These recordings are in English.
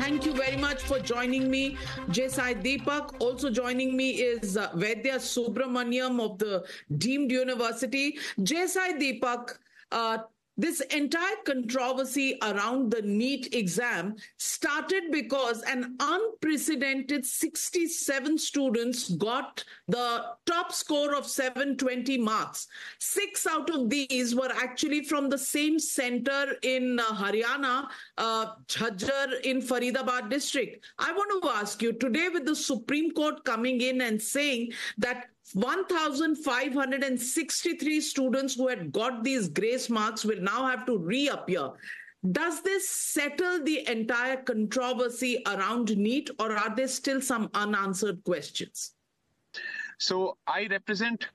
Thank you very much for joining me, Sai Deepak. Also joining me is Vaidya Subramaniam of the deemed university. Sai Deepak, this entire controversy around the NEET exam started because an unprecedented 67 students got the top score of 720 marks. 6 out of these were actually from the same center in Haryana, Judgement in Faridabad district. I want to ask you, today with the Supreme Court coming in and saying that 1,563 students who had got these grace marks will now have to reappear. Does this settle the entire controversy around NEET, or are there still some unanswered questions? So I represent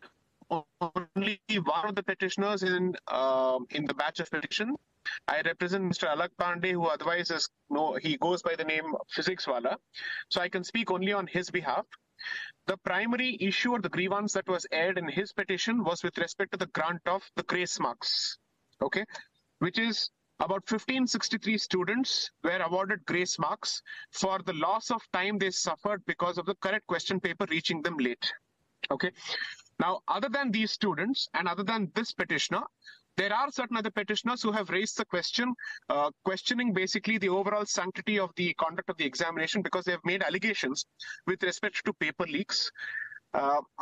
only one of the petitioners in the batch of petition. I represent Mr. Alak Pandey, who otherwise he goes by the name Physics Wala. So I can speak only on his behalf. The primary issue or the grievance that was aired in his petition was with respect to the grant of the grace marks, okay, which is about 1,563 students were awarded grace marks for the loss of time they suffered because of the correct question paper reaching them late, okay. Now, other than these students and other than this petitioner, there are certain other petitioners who have raised the question, questioning basically the overall sanctity of the conduct of the examination because they have made allegations with respect to paper leaks.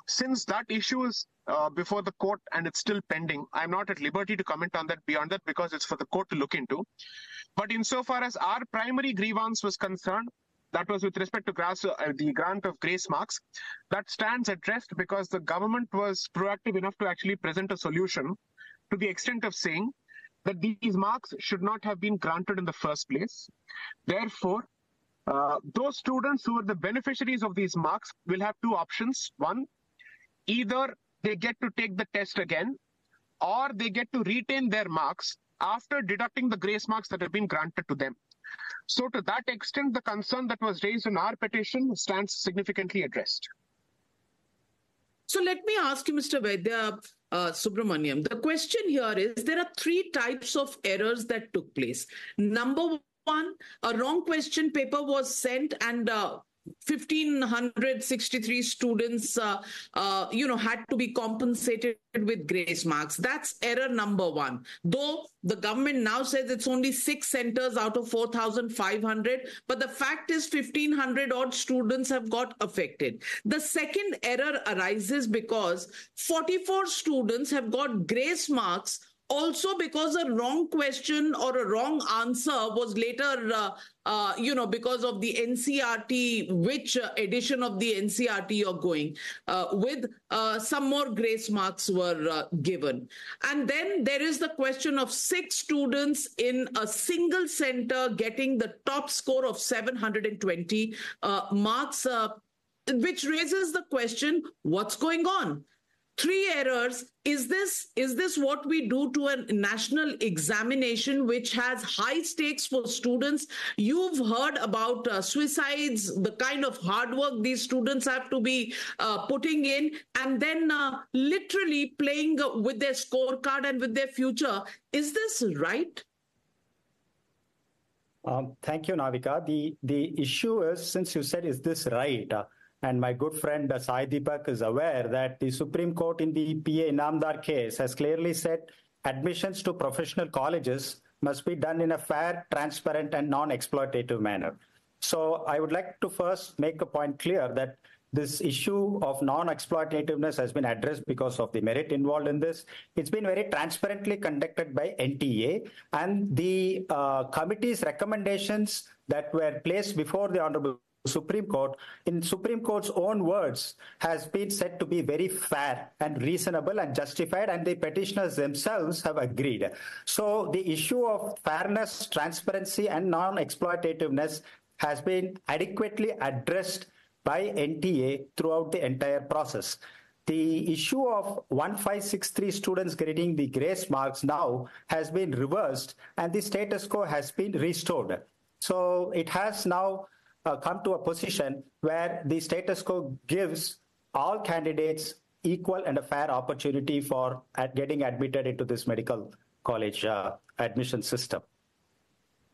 Since that issue is before the court and it's still pending, I'm not at liberty to comment on that beyond that because it's for the court to look into. But insofar as our primary grievance was concerned, that was with respect to the grant of grace marks, that stands addressed because the government was proactive enough to actually present a solution to the extent of saying that these marks should not have been granted in the first place. Therefore, those students who are the beneficiaries of these marks will have two options. One, either they get to take the test again, or they get to retain their marks after deducting the grace marks that have been granted to them. So to that extent, the concern that was raised in our petition stands significantly addressed. So let me ask you, Mr. Vaidya Subramaniam, the question here is there are 3 types of errors that took place. Number one, a wrong question paper was sent and 1,563 students, had to be compensated with grace marks. That's error number one. Though the government now says it's only 6 centers out of 4,500, but the fact is 1,500 odd students have got affected. The second error arises because 44 students have got grace marks also because a wrong question or a wrong answer was later, because of the NCRT, which edition of the NCRT you're going with, some more grace marks were given. And then there is the question of 6 students in a single center getting the top score of 720 marks, which raises the question, what's going on? 3 errors. Is this what we do to a national examination which has high stakes for students? You've heard about suicides, the kind of hard work these students have to be putting in, and then literally playing with their scorecard and with their future. Is this right? Thank you, Navika. The issue is, since you said, is this right? And my good friend Sai Deepak is aware that the Supreme Court in the PA Inamdar case has clearly said admissions to professional colleges must be done in a fair, transparent, and non-exploitative manner. So I would like to first make a point clear that this issue of non-exploitativeness has been addressed because of the merit involved in this. It's been very transparently conducted by NTA, and the committee's recommendations that were placed before the Honorable Supreme Court, in Supreme Court's own words, has been said to be very fair and reasonable and justified, and the petitioners themselves have agreed. So the issue of fairness, transparency, and non-exploitativeness has been adequately addressed by NTA throughout the entire process. The issue of 1,563 students getting the grace marks now has been reversed, and the status quo has been restored. So it has now come to a position where the status quo gives all candidates equal and a fair opportunity for getting admitted into this medical college admission system.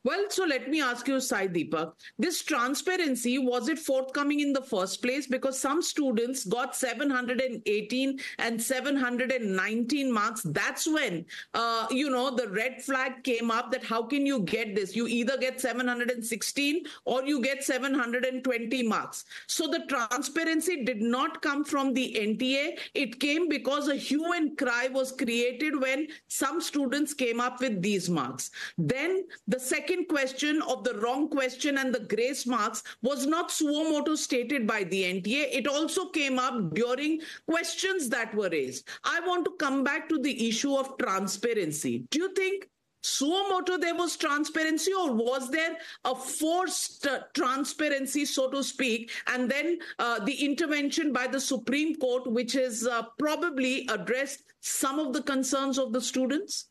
Well, so let me ask you, Sai Deepak, this transparency, was it forthcoming in the first place? Because some students got 718 and 719 marks. That's when, the red flag came up that how can you get this? You either get 716 or you get 720 marks. So the transparency did not come from the NTA. It came because a hue and cry was created when some students came up with these marks. Then the second question of the wrong question and the grace marks was not suo motu stated by the NTA. It also came up during questions that were raised. I want to come back to the issue of transparency. Do you think suo motu there was transparency, or was there a forced transparency, so to speak, and then the intervention by the Supreme Court, which has probably addressed some of the concerns of the students?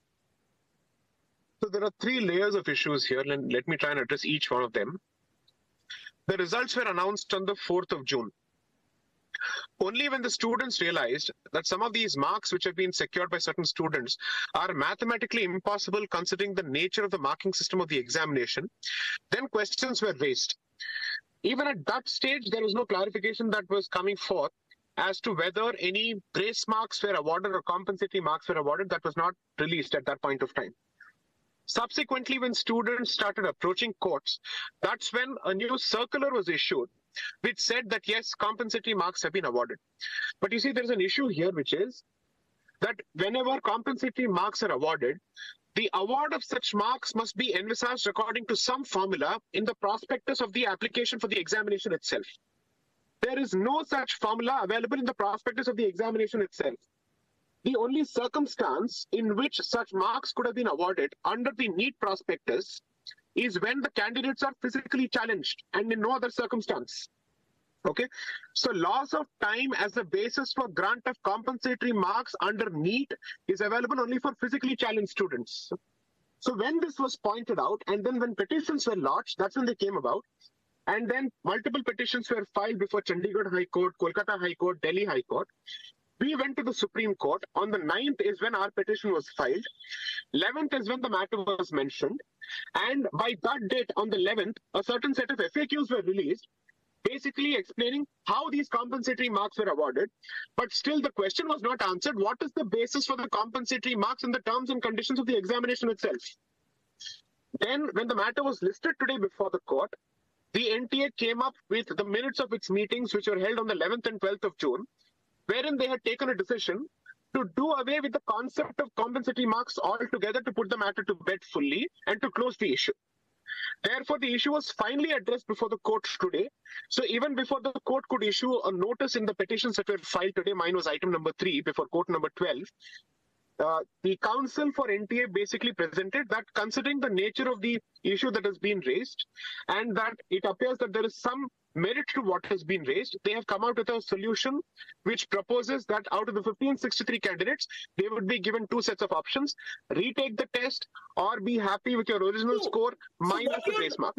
So there are three layers of issues here, and let me try and address each one of them. The results were announced on the 4th of June. Only when the students realized that some of these marks which have been secured by certain students are mathematically impossible considering the nature of the marking system of the examination, then questions were raised. Even at that stage, there was no clarification that was coming forth as to whether any grace marks were awarded or compensatory marks were awarded. That was not released at that point of time. Subsequently, when students started approaching courts, that's when a new circular was issued, which said that yes, compensatory marks have been awarded. But you see, there's an issue here, which is that whenever compensatory marks are awarded, the award of such marks must be envisaged according to some formula in the prospectus of the application for the examination itself. There is no such formula available in the prospectus of the examination itself. The only circumstance in which such marks could have been awarded under the NEET prospectus is when the candidates are physically challenged, and in no other circumstance. Okay, so loss of time as a basis for grant of compensatory marks under NEET is available only for physically challenged students. So when this was pointed out, and then when petitions were lodged, that's when they came about. And then multiple petitions were filed before Chandigarh High Court, Kolkata High Court, Delhi High Court. We went to the Supreme Court. On the 9th is when our petition was filed. 11th is when the matter was mentioned. And by that date, on the 11th, a certain set of FAQs were released, basically explaining how these compensatory marks were awarded. But still, the question was not answered. What is the basis for the compensatory marks in the terms and conditions of the examination itself? Then, when the matter was listed today before the court, the NTA came up with the minutes of its meetings, which were held on the 11th and 12th of June, wherein they had taken a decision to do away with the concept of compensatory marks altogether, to put the matter to bed fully and to close the issue. Therefore, the issue was finally addressed before the court today. So even before the court could issue a notice in the petitions that were filed today, mine was item number 3 before court number 12, the counsel for NTA basically presented that considering the nature of the issue that has been raised and that it appears that there is some merit to what has been raised, they have come out with a solution which proposes that out of the 1563 candidates, they would be given 2 sets of options: retake the test or be happy with your original score minus the grace mark.